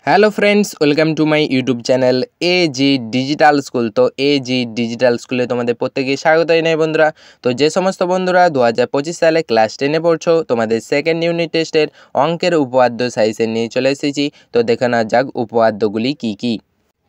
Hello friends, welcome to my YouTube channel AG digital school. তো AG digital স্কুলে তোমাদের প্রত্যেকে স্বাগত জানাই বন্ধুরা। তো যে সমস্ত বন্ধুরা 2025 সালে ক্লাস 10-এ পড়ছো, তোমাদের সেকেন্ড ইউনিট টেস্টের অঙ্কের উপপাদ্য সাইজের নিয়ে চলে এসেছি। তো দেখে না যাক উপপাদ্যগুলি কী কী।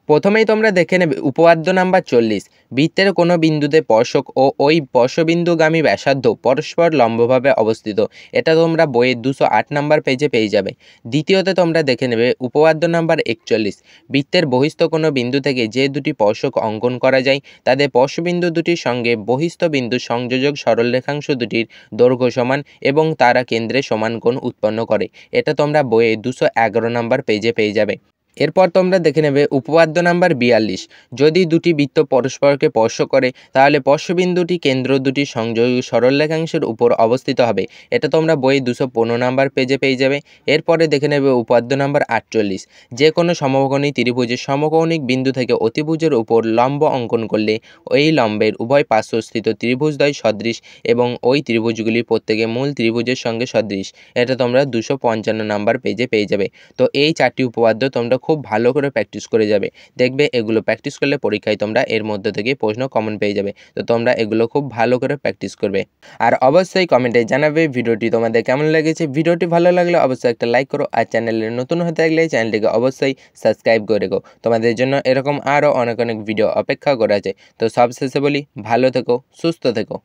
প্রথমেই তোমরা দেখে নেবে উপপাদ্য নাম্বার 40। বৃত্তের কোনো বিন্দুতে স্পর্শক ও ওই স্পর্শবিন্দুগামী ব্যাসার্ধ পরস্পর লম্বভাবে অবস্থিত। এটা তোমরা বইয়ের 208 নাম্বার পেজে পেয়ে যাবে। দ্বিতীয়তে তোমরা দেখে নেবে উপপাদ্য নাম্বার 41। বৃত্তের বহিস্থ কোনো বিন্দু থেকে যে দুটি স্পর্শক অঙ্কন করা যায় তাদের স্পর্শবিন্দু দুটির সঙ্গে বহিস্থ বিন্দুর সংযোজক সরলরেখাংশ দুটির দৈর্ঘ্য সমান এবং তারা কেন্দ্রে সমান কোণ উৎপন্ন করে। এটা তোমরা বইয়ে 211 নাম্বার পেজে পেয়ে যাবে। এরপর তোমরা দেখে নেবে উপপাদ্য নাম্বার 42। যদি দুটি বৃত্ত পরস্পরকে স্পর্শ করে তাহলে স্পর্শবিন্দুটি কেন্দ্র দুটি সংযোগী সরলরেখাংশের উপর অবস্থিত হবে। এটা তোমরা বইয়ে 215 নাম্বার পেজে পেয়ে যাবে। এরপরে দেখে নেবে উপপাদ্য নাম্বার 48। যে কোনো সমকোণী ত্রিভুজের সমকৌণিক বিন্দু থেকে অতিভুজের উপর লম্ব অঙ্কন করলে ওই লম্বের উভয় পার্শ্বস্থিত ত্রিভুজদ্বয় সদৃশ এবং ওই ত্রিভুজগুলি প্রত্যেকে মূল ত্রিভুজের সঙ্গে সদৃশ। এটা তোমরা 255 নাম্বার পেজে পেয়ে যাবে। তো এই চারটি উপপাদ্য তোমরা খুব ভালো করে প্র্যাকটিস করে যাবে। দেখবে এগুলো প্র্যাকটিস করলে পরীক্ষায় তোমরা এর মধ্যে থেকে প্রশ্ন কমন পেয়ে যাবে। তো তোমরা এগুলো খুব ভালো করে প্র্যাকটিস করবে। আর অবশ্যই কমেন্টে জানাবে ভিডিওটি তোমাদের কেমন লেগেছে। ভিডিওটি ভালো লাগলে অবশ্যই একটা লাইক করো, আর চ্যানেলে নতুন হতে থাকলে চ্যানেলটিকে অবশ্যই সাবস্ক্রাইব করে রেখো। তোমাদের জন্য এরকম আরও অনেক অনেক ভিডিও অপেক্ষা করে আছে। তো সবশেষে বলি, ভালো থেকো, সুস্থ থেকো।